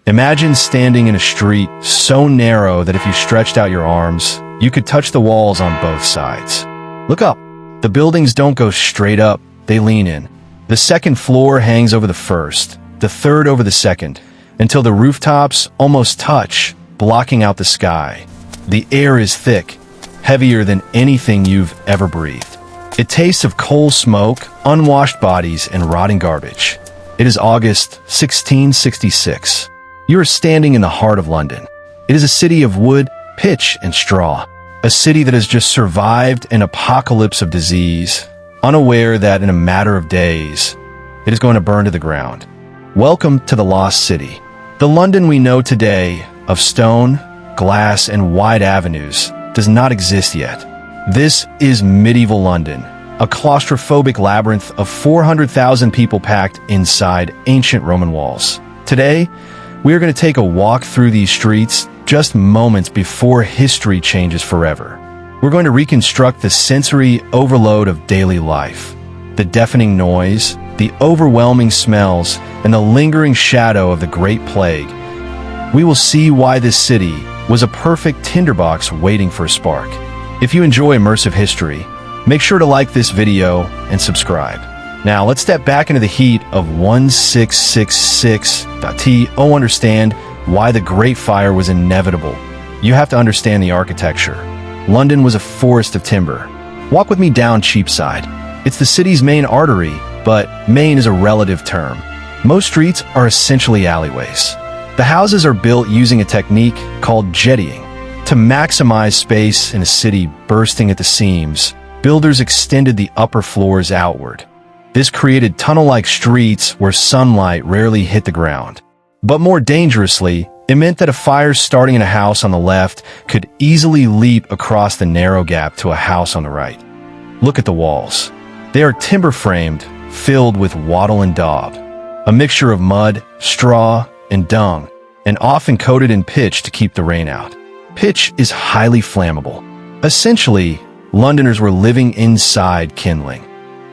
Imagine standing in a street so narrow that if you stretched out your arms, you could touch the walls on both sides. Look up. The buildings don't go straight up, they lean in. The second floor hangs over the first, the third over the second, until the rooftops almost touch, blocking out the sky. The air is thick, heavier than anything you've ever breathed. It tastes of coal smoke, unwashed bodies, and rotting garbage. It is August 1666. You are standing in the heart of London. It is a city of wood, pitch, and straw. A city that has just survived an apocalypse of disease, unaware that in a matter of days, it is going to burn to the ground. Welcome to the Lost City. The London we know today, of stone, glass, and wide avenues, does not exist yet. This is medieval London, a claustrophobic labyrinth of 400,000 people packed inside ancient Roman walls. Today, we are going to take a walk through these streets just moments before history changes forever. We're going to reconstruct the sensory overload of daily life, the deafening noise, the overwhelming smells, and the lingering shadow of the Great Plague. We will see why this city was a perfect tinderbox waiting for a spark. If you enjoy immersive history, make sure to like this video and subscribe. Now, let's step back into the heat of 1666. Understand why the Great Fire was inevitable. You have to understand the architecture. London was a forest of timber. Walk with me down Cheapside. It's the city's main artery, but main is a relative term. Most streets are essentially alleyways. The houses are built using a technique called jettying. To maximize space in a city bursting at the seams, builders extended the upper floors outward. This created tunnel-like streets where sunlight rarely hit the ground. But more dangerously, it meant that a fire starting in a house on the left could easily leap across the narrow gap to a house on the right. Look at the walls. They are timber-framed, filled with wattle and daub, a mixture of mud, straw, and dung, and often coated in pitch to keep the rain out. Pitch is highly flammable. Essentially, Londoners were living inside kindling.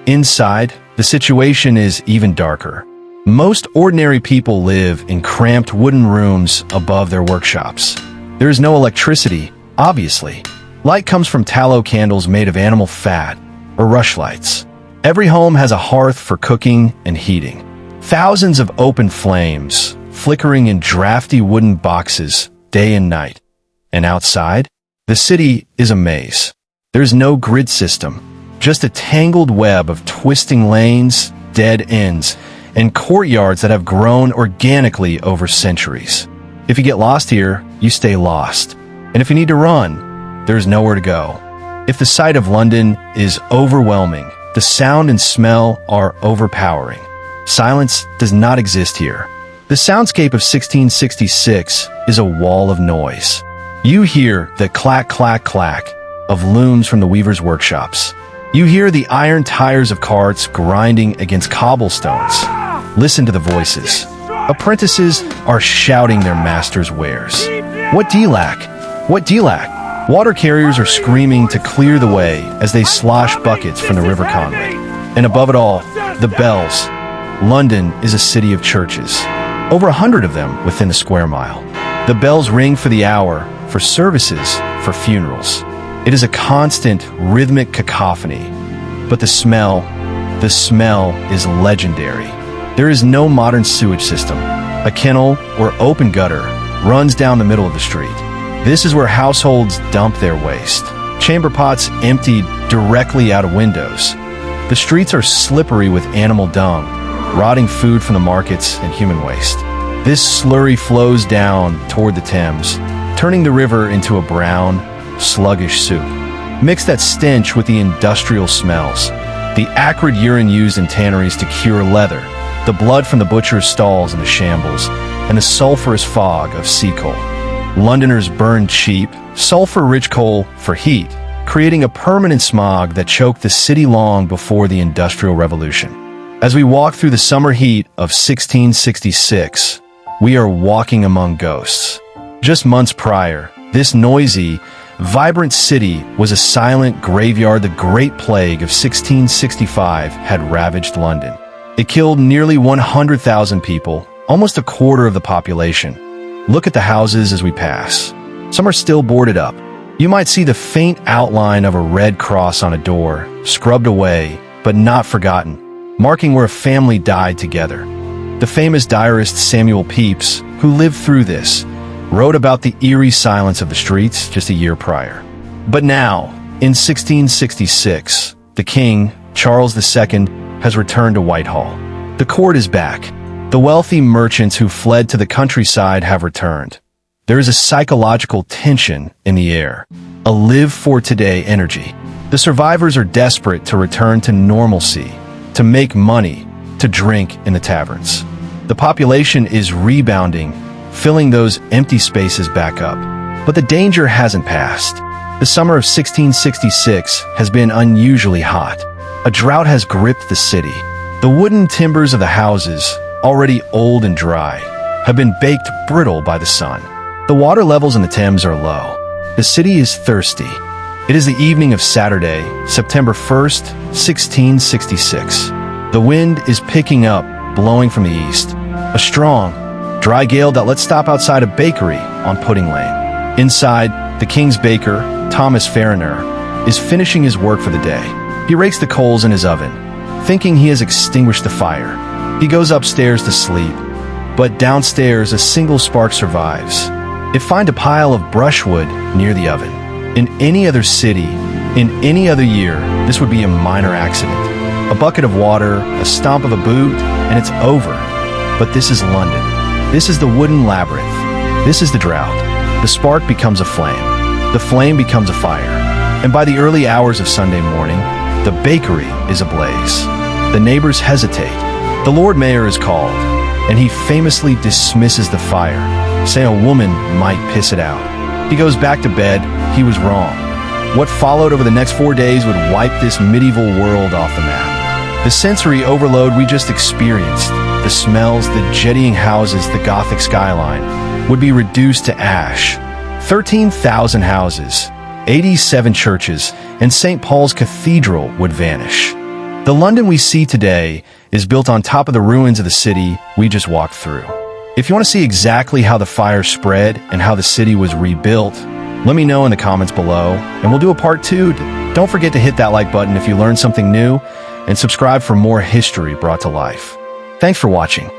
Inside, the situation is even darker. Most ordinary people live in cramped wooden rooms above their workshops. There is no electricity, obviously. Light comes from tallow candles made of animal fat or rushlights. Every home has a hearth for cooking and heating. Thousands of open flames, flickering in drafty wooden boxes day and night. And outside, the city is a maze. There's no grid system, just a tangled web of twisting lanes, dead ends, and courtyards that have grown organically over centuries. If you get lost here, you stay lost. And if you need to run, there's nowhere to go. If the sight of London is overwhelming, the sound and smell are overpowering. Silence does not exist here. The soundscape of 1666 is a wall of noise. You hear the clack, clack, clack of looms from the weavers' workshops. You hear the iron tires of carts grinding against cobblestones. Listen to the voices. Apprentices are shouting their master's wares. What do you lack? What do you lack? Water carriers are screaming to clear the way as they slosh buckets from the River Conway. And above it all, the bells. London is a city of churches. Over 100 of them within a square mile. The bells ring for the hour, for services, for funerals. It is a constant, rhythmic cacophony. But the smell is legendary. There is no modern sewage system. A kennel or open gutter runs down the middle of the street. This is where households dump their waste. Chamber pots emptied directly out of windows. The streets are slippery with animal dung, rotting food from the markets, and human waste. This slurry flows down toward the Thames, turning the river into a brown, sluggish soup. Mix that stench with the industrial smells, the acrid urine used in tanneries to cure leather, the blood from the butcher's stalls in the shambles, and the sulfurous fog of sea coal. Londoners burn cheap, sulfur-rich coal for heat, creating a permanent smog that choked the city long before the Industrial Revolution. As we walk through the summer heat of 1666, we are walking among ghosts. Just months prior, this noisy, vibrant city was a silent graveyard. The Great Plague of 1665 had ravaged London. It killed nearly 100,000 people, almost a quarter of the population. Look at the houses as we pass. Some are still boarded up. You might see the faint outline of a red cross on a door, scrubbed away, but not forgotten, marking where a family died together. The famous diarist Samuel Pepys, who lived through this, wrote about the eerie silence of the streets just a year prior. But now, in 1666, the king, Charles II, has returned to Whitehall. The court is back. The wealthy merchants who fled to the countryside have returned. There is a psychological tension in the air, a live-for-today energy. The survivors are desperate to return to normalcy, to make money, to drink in the taverns. The population is rebounding, filling those empty spaces back up. But the danger hasn't passed. The summer of 1666 has been unusually hot. A drought has gripped the city. The wooden timbers of the houses, already old and dry, have been baked brittle by the sun. The water levels in the Thames are low. The city is thirsty. It is the evening of Saturday, September 1st, 1666. The wind is picking up, blowing from the east. A strong, dry gale that lets stop outside a bakery on Pudding Lane. Inside, the king's baker, Thomas Fariner, is finishing his work for the day. He rakes the coals in his oven, thinking he has extinguished the fire. He goes upstairs to sleep, but downstairs a single spark survives. It finds a pile of brushwood near the oven. In any other city, in any other year, this would be a minor accident. A bucket of water, a stomp of a boot, and it's over. But this is London. This is the wooden labyrinth. This is the drought. The spark becomes a flame. The flame becomes a fire. And by the early hours of Sunday morning, the bakery is ablaze. The neighbors hesitate. The Lord Mayor is called, and he famously dismisses the fire, saying a woman might piss it out. He goes back to bed. He was wrong. What followed over the next 4 days would wipe this medieval world off the map. The sensory overload we just experienced, the smells, the jettying houses, the Gothic skyline, would be reduced to ash. 13,000 houses, 87 churches, and St. Paul's Cathedral would vanish. The London we see today is built on top of the ruins of the city we just walked through. If you want to see exactly how the fire spread and how the city was rebuilt, let me know in the comments below, and we'll do a part 2. Don't forget to hit that like button if you learned something new, and subscribe for more history brought to life. Thanks for watching.